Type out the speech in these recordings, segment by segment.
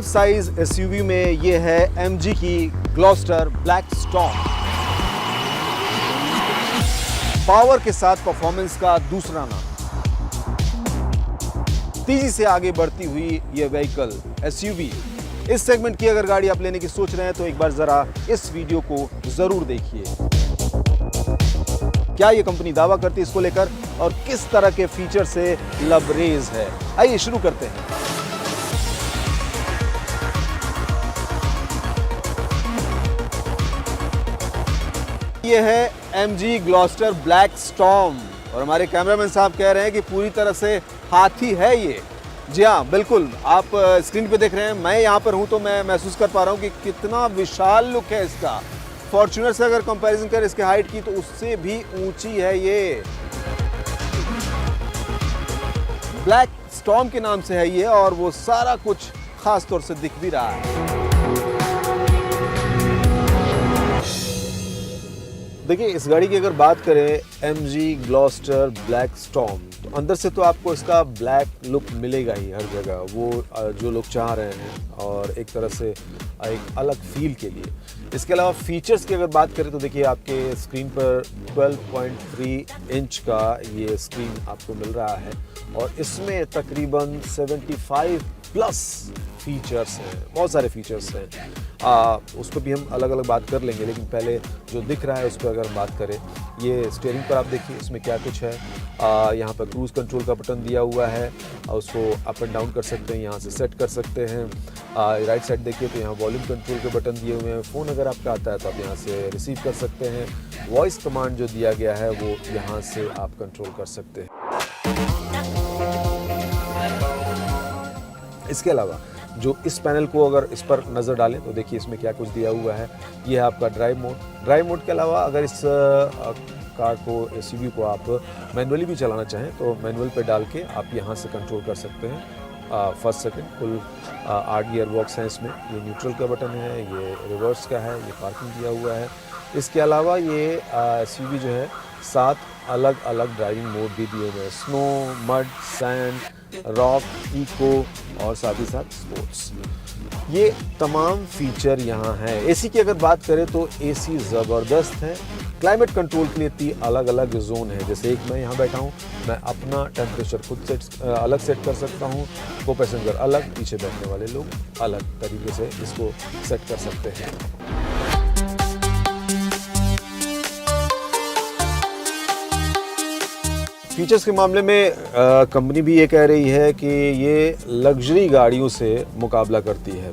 Size SUV में ये है MG की ग्लॉस्टर ब्लैक स्टॉर्म। पावर के साथ परफॉर्मेंस का दूसरा नाम। तेजी से आगे बढ़ती हुई ये व्हीकल एसयूवी, इस सेगमेंट की अगर गाड़ी आप लेने की सोच रहे हैं तो एक बार जरा इस वीडियो को जरूर देखिए। क्या ये कंपनी दावा करती है इसको लेकर और किस तरह के फीचर से लबरेज है, आइए शुरू करते हैं। ये है MG ग्लॉस्टर ब्लैक स्टॉर्म और हमारे कैमरामैन साहब कह रहे हैं कि पूरी तरह से हाथी है ये। जी हाँ, बिल्कुल, आप स्क्रीन पे देख रहे हैं, मैं यहाँ पर हूँ तो मैं महसूस कर पा रहा हूँ कि कितना विशाल लुक है इसका। फॉर्च्यूनर से अगर कंपैरिजन करें इसके हाइट की तो उससे भी ऊंची है ये। ब्लैक स्टॉर्म के नाम से है ये और वो सारा कुछ खास तौर से दिख भी रहा है। देखिए, इस गाड़ी की अगर बात करें MG ग्लॉस्टर ब्लैक स्टॉर्म, तो अंदर से तो आपको इसका ब्लैक लुक मिलेगा ही हर जगह, वो जो लोग चाह रहे हैं और एक तरह से एक अलग फील के लिए। इसके अलावा फीचर्स की अगर बात करें तो देखिए आपके स्क्रीन पर 12.3 इंच का ये स्क्रीन आपको मिल रहा है और इसमें तकरीबन 75 प्लस फीचर्स हैं, बहुत सारे फीचर्स हैं। उस पर भी हम अलग अलग बात कर लेंगे, लेकिन पहले जो दिख रहा है उस पर अगर बात करें, ये स्टीयरिंग पर आप देखिए इसमें क्या कुछ है। यहाँ पर क्रूज़ कंट्रोल का बटन दिया हुआ है, उसको अप एंड डाउन कर सकते हैं, यहाँ से सेट कर सकते हैं। राइट साइड देखिए तो यहाँ वॉल्यूम कंट्रोल के बटन दिए हुए हैं। फ़ोन अगर आपका आता है तो आप यहाँ से रिसीव कर सकते हैं। वॉइस कमांड जो दिया गया है वो यहाँ से आप कंट्रोल कर सकते हैं। इसके अलावा जो इस पैनल को अगर इस पर नज़र डालें तो देखिए इसमें क्या कुछ दिया हुआ है। ये है आपका ड्राइव मोड। ड्राइव मोड के अलावा अगर इस कार को, एसयूवी को आप मैनुअली भी चलाना चाहें तो मैनुअल पे डाल के आप यहाँ से कंट्रोल कर सकते हैं। फर्स्ट सेकंड कुल 8 गियर बॉक्स हैं इसमें। ये न्यूट्रल का बटन है, ये रिवर्स का है, ये पार्किंग दिया हुआ है। इसके अलावा ये एसयूवी जो है 7 अलग अलग ड्राइविंग मोड भी दिए हुए हैं। Snow, mud, sand, rock, echo और साथ ही साथ स्पोर्ट्स। ये तमाम फीचर यहाँ हैं। एसी की अगर बात करें तो एसी ज़बरदस्त है। क्लाइमेट कंट्रोल के लिए 3 अलग अलग जोन है। जैसे एक मैं यहाँ बैठा हूँ, मैं अपना टेम्परेचर खुद अलग सेट कर सकता हूँ। को पैसेंजर अलग, पीछे बैठने वाले लोग अलग तरीके से इसको सेट कर सकते हैं। फीचर्स के मामले में कंपनी भी ये कह रही है कि ये लग्जरी गाड़ियों से मुकाबला करती है।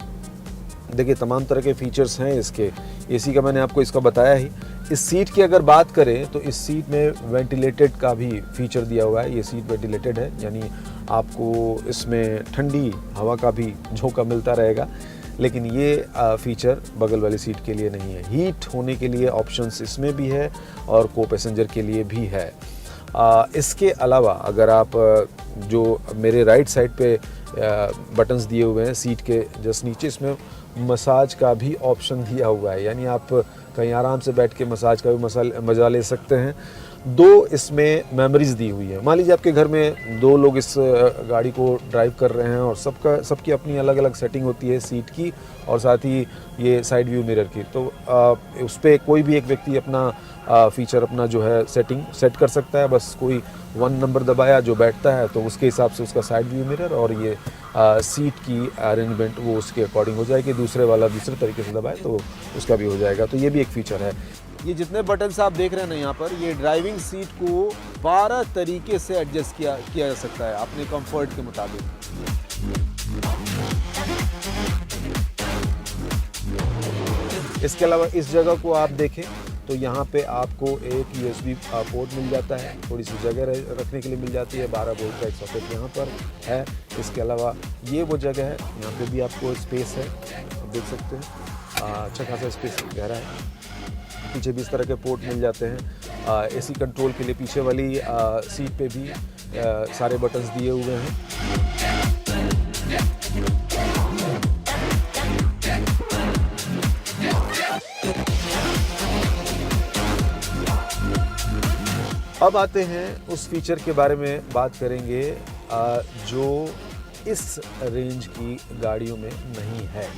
देखिए, तमाम तरह के फीचर्स हैं इसके। एसी का मैंने आपको इसका बताया ही। इस सीट की अगर बात करें तो इस सीट में वेंटिलेटेड का भी फीचर दिया हुआ है। ये सीट वेंटिलेटेड है, यानी आपको इसमें ठंडी हवा का भी झोंका मिलता रहेगा। लेकिन ये फीचर बगल वाली सीट के लिए नहीं है। हीट होने के लिए ऑप्शंस इसमें भी है और को पैसेंजर के लिए भी है। इसके अलावा अगर आप जो मेरे राइट साइड पे बटन्स दिए हुए हैं सीट के जस्ट नीचे, इसमें मसाज का भी ऑप्शन दिया हुआ है, यानी आप कहीं आराम से बैठ के मसाज का भी मज़ा ले सकते हैं। 2 इसमें मेमोरीज़ दी हुई है। मान लीजिए आपके घर में 2 लोग इस गाड़ी को ड्राइव कर रहे हैं और सबकी अपनी अलग अलग सेटिंग होती है सीट की और साथ ही ये साइड व्यू मिरर की। तो उस पर कोई भी एक व्यक्ति अपना फीचर अपना जो है सेटिंग सेट कर सकता है। बस कोई 1 नंबर दबाया जो बैठता है तो उसके हिसाब से उसका साइड व्यू मिरर और ये सीट की अरेंजमेंट वो उसके अकॉर्डिंग हो जाएगी। दूसरे वाला दूसरे तरीके से दबाए तो उसका भी हो जाएगा। तो ये भी एक फीचर है। ये जितने बटन्स आप देख रहे हैं ना यहाँ पर, ये ड्राइविंग सीट को 12 तरीके से एडजस्ट किया जा सकता है अपने कंफर्ट के मुताबिक। इसके अलावा इस जगह को आप देखें तो यहाँ पे आपको एक USB पोर्ट मिल जाता है, थोड़ी सी जगह रखने के लिए मिल जाती है। 12 वोल्ट का एक सॉकेट यहाँ पर है। इसके अलावा ये वो जगह है, यहाँ पे भी आपको स्पेस है, आप देख सकते हैं अच्छा खासा स्पेस गहरा है। पीछे भी इस तरह के पोर्ट मिल जाते हैं। एसी कंट्रोल के लिए पीछे वाली सीट पे भी सारे बटन्स दिए हुए हैं। अब आते हैं उस फीचर के बारे में बात करेंगे जो इस रेंज की गाड़ियों में नहीं है।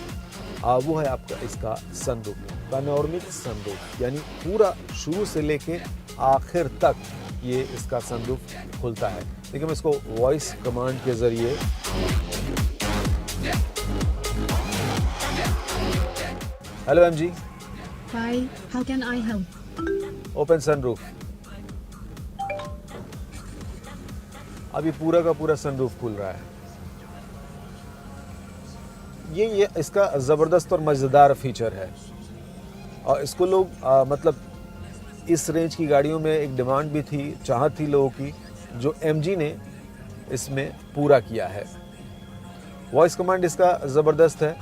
वो है आपका इसका सनरूफ, पैनोरामिक सनरूफ, यानी पूरा शुरू से लेके आखिर तक ये इसका सनरूफ खुलता है। देखिए मैं इसको वॉइस कमांड के ज़रिए hello M G, Hi, how can I help? Open sunroof. अभी पूरा का पूरा सनरूफ खुल रहा है। ये इसका ज़बरदस्त और मज़ेदार फीचर है और इसको लोग मतलब इस रेंज की गाड़ियों में एक डिमांड भी थी, चाहत थी लोगों की, जो MG ने इसमें पूरा किया है। वॉइस कमांड इसका ज़बरदस्त है।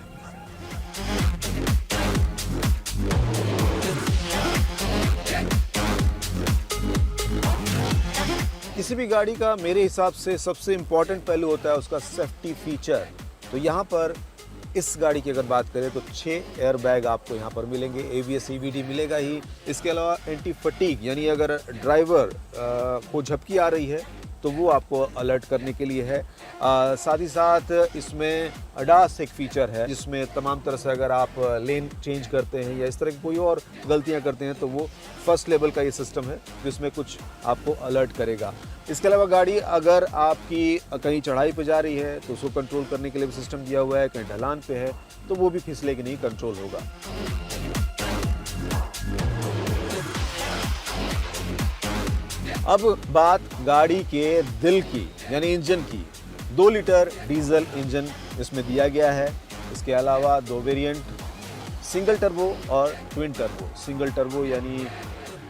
किसी भी गाड़ी का मेरे हिसाब से सबसे इम्पॉर्टेंट पहलू होता है उसका सेफ्टी फीचर। तो यहाँ पर इस गाड़ी की अगर बात करें तो 6 एयर बैग आपको यहाँ पर मिलेंगे, ABS CVT मिलेगा ही। इसके अलावा एंटी फटीग, यानी अगर ड्राइवर को झपकी आ रही है तो वो आपको अलर्ट करने के लिए है। साथ ही साथ इसमें ADAS एक फीचर है जिसमें तमाम तरह से अगर आप लेन चेंज करते हैं या इस तरह की कोई और गलतियां करते हैं तो वो फर्स्ट लेवल का ये सिस्टम है जिसमें कुछ आपको अलर्ट करेगा। इसके अलावा गाड़ी अगर आपकी कहीं चढ़ाई पे जा रही है तो उसको कंट्रोल करने के लिए भी सिस्टम दिया हुआ है, कहीं ढलान पे है तो वो भी फिसलेगी नहीं, कंट्रोल होगा। अब बात गाड़ी के दिल की, यानी इंजन की। 2 लीटर डीजल इंजन इसमें दिया गया है। इसके अलावा 2 वेरिएंट, सिंगल टर्बो और ट्विन टर्बो। सिंगल टर्बो यानी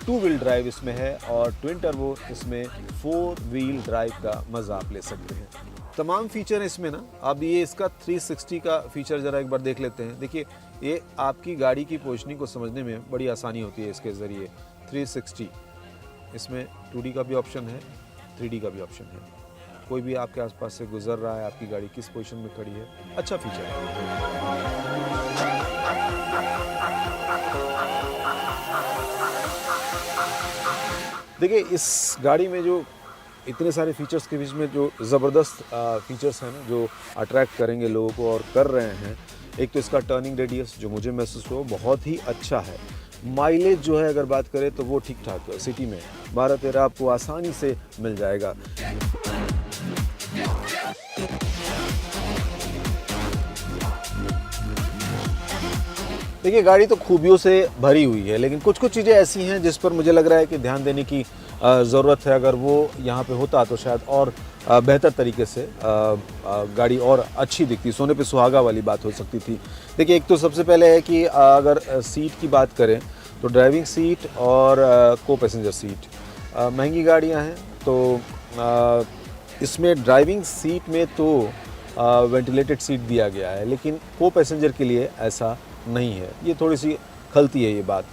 2 व्हील ड्राइव इसमें है और ट्विन टर्बो इसमें 4 व्हील ड्राइव का मज़ा आप ले सकते हैं। तमाम फीचर इसमें ना, अब ये इसका 360 का फीचर ज़रा एक बार देख लेते हैं। देखिए ये आपकी गाड़ी की पोजीशनिंग को समझने में बड़ी आसानी होती है इसके ज़रिए। 360 इसमें 2D का भी ऑप्शन है, 3D का भी ऑप्शन है। कोई भी आपके आसपास से गुजर रहा है, आपकी गाड़ी किस पोजीशन में खड़ी है, अच्छा फीचर है। देखिए इस गाड़ी में जो इतने सारे फीचर्स के बीच में जो ज़बरदस्त फीचर्स हैं ना, जो अट्रैक्ट करेंगे लोगों को और कर रहे हैं। एक तो इसका टर्निंग रेडियस जो मुझे महसूस हुआ बहुत ही अच्छा है। माइलेज जो है अगर बात करें तो वो ठीक ठाक है, सिटी में 12-13 आपको आसानी से मिल जाएगा। देखिए गाड़ी तो खूबियों से भरी हुई है, लेकिन कुछ कुछ चीज़ें ऐसी हैं जिस पर मुझे लग रहा है कि ध्यान देने की ज़रूरत है। अगर वो यहाँ पे होता तो शायद और बेहतर तरीके से गाड़ी और अच्छी दिखती, सोने पे सुहागा वाली बात हो सकती थी। देखिए एक तो सबसे पहले है कि अगर सीट की बात करें तो ड्राइविंग सीट और को पैसेंजर सीट, महंगी गाड़ियाँ हैं तो इसमें ड्राइविंग सीट में तो वेंटिलेटेड सीट दिया गया है, लेकिन को पैसेंजर के लिए ऐसा नहीं है। ये थोड़ी सी खलती है ये बात।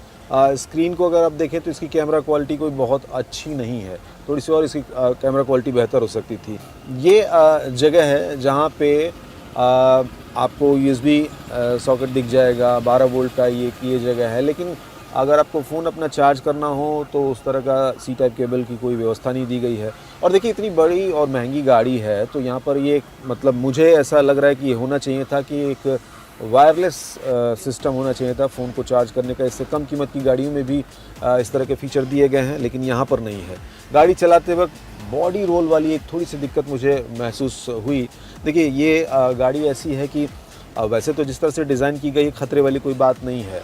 स्क्रीन को अगर आप देखें तो इसकी कैमरा क्वालिटी कोई बहुत अच्छी नहीं है, थोड़ी सी और इसकी कैमरा क्वालिटी बेहतर हो सकती थी। ये जगह है जहाँ पे आपको USB सॉकेट दिख जाएगा, 12 वोल्ट का ये जगह है। लेकिन अगर आपको फ़ोन अपना चार्ज करना हो तो उस तरह का C टाइप केबल की कोई व्यवस्था नहीं दी गई है। और देखिए इतनी बड़ी और महंगी गाड़ी है तो यहाँ पर ये मतलब मुझे ऐसा लग रहा है कि ये होना चाहिए था कि एक वायरलेस सिस्टम होना चाहिए था फ़ोन को चार्ज करने का। इससे कम कीमत की गाड़ियों में भी इस तरह के फीचर दिए गए हैं, लेकिन यहाँ पर नहीं है। गाड़ी चलाते वक्त बॉडी रोल वाली एक थोड़ी सी दिक्कत मुझे महसूस हुई। देखिए ये गाड़ी ऐसी है कि वैसे तो जिस तरह से डिज़ाइन की गई खतरे वाली कोई बात नहीं है,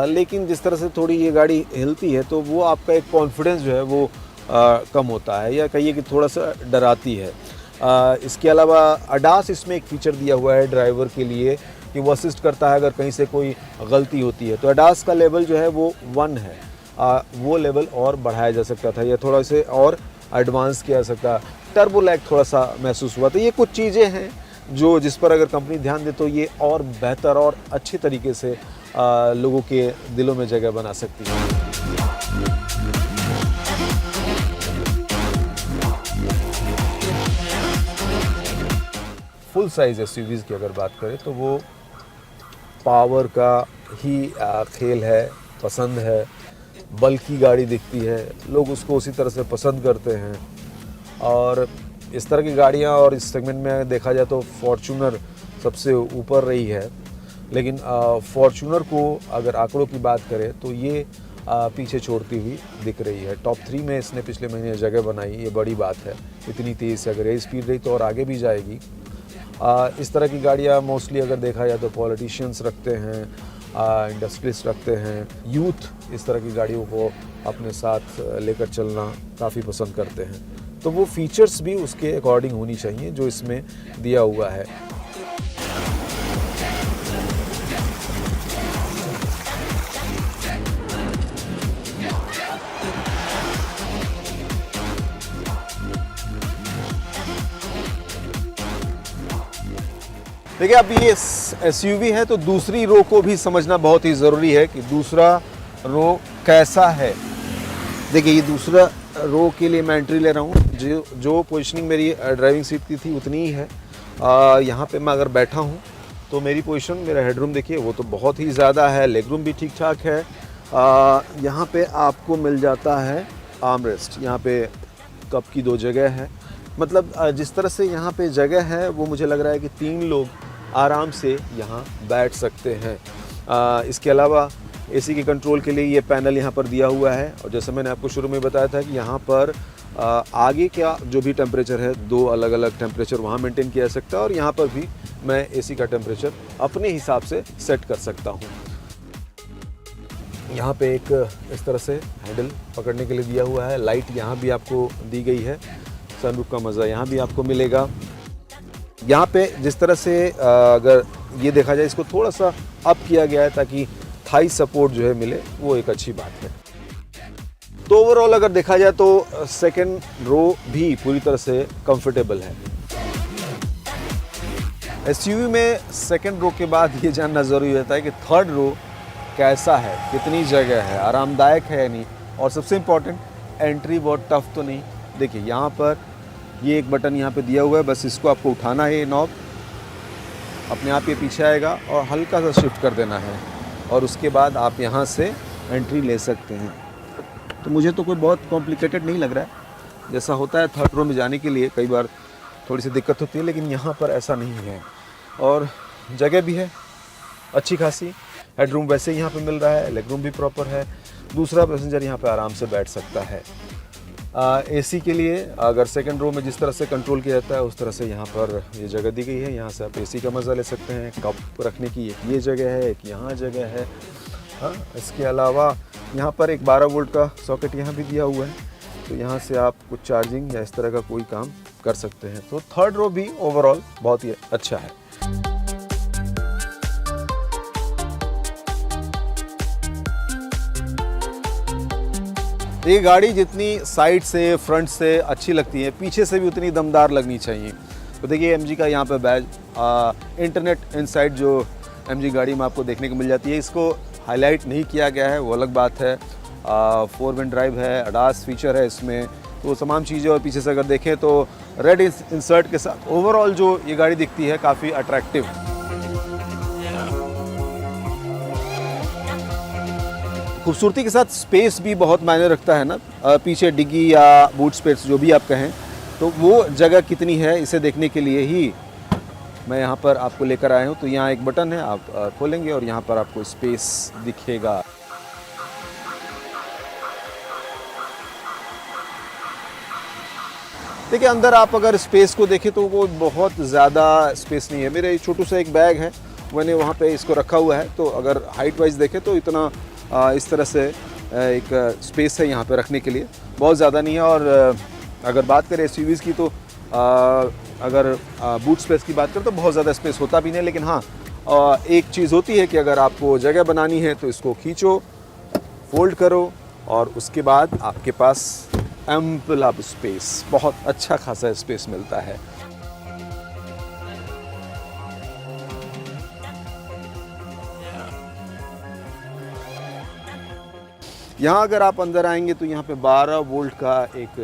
लेकिन जिस तरह से थोड़ी ये गाड़ी हिलती है तो वो आपका एक कॉन्फिडेंस जो है वो कम होता है, या कहिए कि थोड़ा सा डराती है। इसके अलावा ADAS इसमें एक फ़ीचर दिया हुआ है ड्राइवर के लिए कि वो असिस्ट करता है अगर कहीं से कोई गलती होती है। तो ADAS का लेवल जो है वो 1 है, वो लेवल और बढ़ाया जा सकता था या थोड़ा से और एडवांस किया जा सकता। टर्बो लैग थोड़ा सा महसूस हुआ। तो ये कुछ चीज़ें हैं जो जिस पर अगर कंपनी ध्यान दे तो ये और बेहतर और अच्छे तरीके से लोगों के दिलों में जगह बना सकती है। फुल साइज़ SUVs की अगर बात करें तो वो पावर का ही खेल है, पसंद है, बल्कि गाड़ी दिखती है, लोग उसको उसी तरह से पसंद करते हैं। और इस तरह की गाड़ियाँ और इस सेगमेंट में देखा जाए तो फॉर्च्यूनर सबसे ऊपर रही है, लेकिन फॉर्च्यूनर को अगर आंकड़ों की बात करें तो ये पीछे छोड़ती हुई दिख रही है। टॉप 3 में इसने पिछले महीने जगह बनाई, ये बड़ी बात है। इतनी तेज़ से अगर ये स्पीड रही तो और आगे भी जाएगी। इस तरह की गाड़ियाँ मोस्टली अगर देखा जाए तो पॉलिटिशियंस रखते हैं, इंडस्ट्रियलिस्ट रखते हैं, यूथ इस तरह की गाड़ियों को अपने साथ लेकर चलना काफ़ी पसंद करते हैं। तो वो फीचर्स भी उसके अकॉर्डिंग होनी चाहिए जो इसमें दिया हुआ है। देखिए, अब ये एसयूवी है तो दूसरी रो को भी समझना बहुत ही ज़रूरी है कि दूसरा रो कैसा है। देखिए, ये दूसरा रो के लिए मैं एंट्री ले रहा हूँ। जो पोजीशनिंग मेरी ड्राइविंग सीट की थी उतनी ही है। यहाँ पे मैं अगर बैठा हूँ तो मेरी पोजीशन, मेरा हेडरूम देखिए वो तो बहुत ही ज़्यादा है, लेग रूम भी ठीक ठाक है। यहाँ पे आपको मिल जाता है आर्म रेस्ट, यहाँ पे कप की 2 जगह है। मतलब जिस तरह से यहाँ पे जगह है वो मुझे लग रहा है कि 3 लोग आराम से यहाँ बैठ सकते हैं। इसके अलावा एसी के कंट्रोल के लिए ये पैनल यहाँ पर दिया हुआ है, और जैसे मैंने आपको शुरू में बताया था कि यहाँ पर आगे का जो भी टेम्परेचर है 2 अलग अलग टेम्परेचर वहाँ मेंटेन किया जा सकता है, और यहाँ पर भी मैं एसी का टेम्परेचर अपने हिसाब से सेट कर सकता हूँ। यहाँ पे एक इस तरह से हैंडल पकड़ने के लिए दिया हुआ है। लाइट यहाँ भी आपको दी गई है, सनरूफ का मज़ा यहाँ भी आपको मिलेगा। यहाँ पे जिस तरह से अगर ये देखा जाए, इसको थोड़ा सा अप किया गया है ताकि थाई सपोर्ट जो है मिले, वो एक अच्छी बात है। तो ओवरऑल अगर देखा जाए तो सेकंड रो भी पूरी तरह से कंफर्टेबल है। एसयूवी में सेकंड रो के बाद ये जानना ज़रूरी रहता है कि थर्ड रो कैसा है, कितनी जगह है, आरामदायक है या नहीं, और सबसे इम्पोर्टेंट एंट्री बहुत टफ तो नहीं। देखिए, यहाँ पर ये एक बटन यहाँ पे दिया हुआ है, बस इसको आपको उठाना है, ये नॉब अपने आप ये पीछे आएगा और हल्का सा शिफ्ट कर देना है, और उसके बाद आप यहाँ से एंट्री ले सकते हैं। तो मुझे तो कोई बहुत कॉम्प्लिकेटेड नहीं लग रहा है। जैसा होता है थर्ड रो में जाने के लिए कई बार थोड़ी सी दिक्कत होती है, लेकिन यहाँ पर ऐसा नहीं है, और जगह भी है अच्छी खासी। हेडरूम वैसे ही यहाँ पे मिल रहा है, लेग रूम भी प्रॉपर है। दूसरा पैसेंजर यहाँ पे आराम से बैठ सकता है। एसी के लिए अगर सेकंड रो में जिस तरह से कंट्रोल किया जाता है उस तरह से यहाँ पर ये जगह दी गई है। यहाँ से आप एसी का मज़ा ले सकते हैं। कप रखने की एक ये जगह है, एक यहाँ जगह है। हाँ, इसके अलावा यहाँ पर एक 12 वोल्ट का सॉकेट यहाँ भी दिया हुआ है, तो यहाँ से आप कुछ चार्जिंग या इस तरह का कोई काम कर सकते हैं। तो थर्ड रो भी ओवरऑल बहुत ही अच्छा है। ये गाड़ी जितनी साइड से, फ्रंट से अच्छी लगती है, पीछे से भी उतनी दमदार लगनी चाहिए। तो देखिए, MG का यहाँ पे बैज, इंटरनेट इनसाइड जो MG गाड़ी में आपको देखने को मिल जाती है, इसको हाईलाइट नहीं किया गया है, वो अलग बात है। 4 व्हील ड्राइव है, ADAS फीचर है इसमें, तो तमाम चीज़ें। और पीछे से अगर देखें तो रेड इंसर्ट के साथ ओवरऑल जो ये गाड़ी दिखती है काफ़ी अट्रैक्टिव। खूबसूरती के साथ स्पेस भी बहुत मायने रखता है ना। पीछे डिग्गी या बूट स्पेस जो भी आप कहें, तो वो जगह कितनी है इसे देखने के लिए ही मैं यहाँ पर आपको लेकर आया हूँ। तो यहाँ एक बटन है, आप खोलेंगे और यहाँ पर आपको स्पेस दिखेगा। देखिए, अंदर आप अगर स्पेस को देखें तो वो बहुत ज़्यादा स्पेस नहीं है। मेरे छोटू सा एक बैग है, मैंने वहाँ पे इसको रखा हुआ है, तो अगर हाइट वाइज देखें तो इतना इस तरह से एक स्पेस है यहाँ पे रखने के लिए, बहुत ज़्यादा नहीं है। और अगर बात करें एसयूवीज़ की तो अगर बूट स्पेस की बात करें तो बहुत ज़्यादा स्पेस होता भी नहीं। लेकिन हाँ, एक चीज़ होती है कि अगर आपको जगह बनानी है तो इसको खींचो, फोल्ड करो, और उसके बाद आपके पास एम्पल ऑफ स्पेस, बहुत अच्छा खासा स्पेस मिलता है। यहाँ अगर आप अंदर आएंगे तो यहाँ पे 12 वोल्ट का एक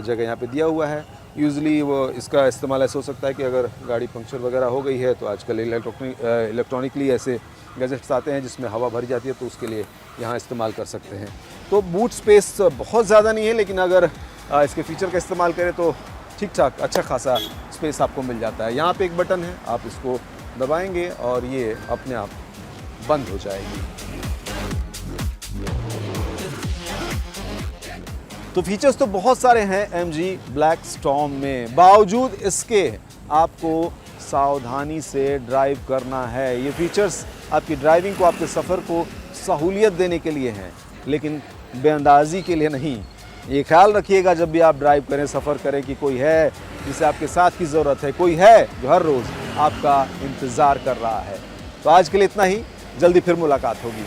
जगह यहाँ पे दिया हुआ है। यूजुअली वो इसका इस्तेमाल ऐसा हो सकता है कि अगर गाड़ी पंक्चर वगैरह हो गई है तो आजकल इलेक्ट्रॉनिकली ऐसे गैजेट्स आते हैं जिसमें हवा भरी जाती है, तो उसके लिए यहाँ इस्तेमाल कर सकते हैं। तो बूट स्पेस बहुत ज़्यादा नहीं है, लेकिन अगर इसके फीचर का इस्तेमाल करें तो ठीक ठाक अच्छा खासा स्पेस आपको मिल जाता है। यहाँ पे एक बटन है, आप इसको दबाएंगे और ये अपने आप बंद हो जाएगी। तो फीचर्स तो बहुत सारे हैं MG ब्लैक स्टॉर्म में, बावजूद इसके आपको सावधानी से ड्राइव करना है। ये फीचर्स आपकी ड्राइविंग को, आपके सफ़र को सहूलियत देने के लिए हैं, लेकिन बेअंदाजी के लिए नहीं। ये ख्याल रखिएगा जब भी आप ड्राइव करें, सफ़र करें कि कोई है जिसे आपके साथ की ज़रूरत है, कोई है जो हर रोज़ आपका इंतज़ार कर रहा है। तो आज के लिए इतना ही, जल्दी फिर मुलाकात होगी।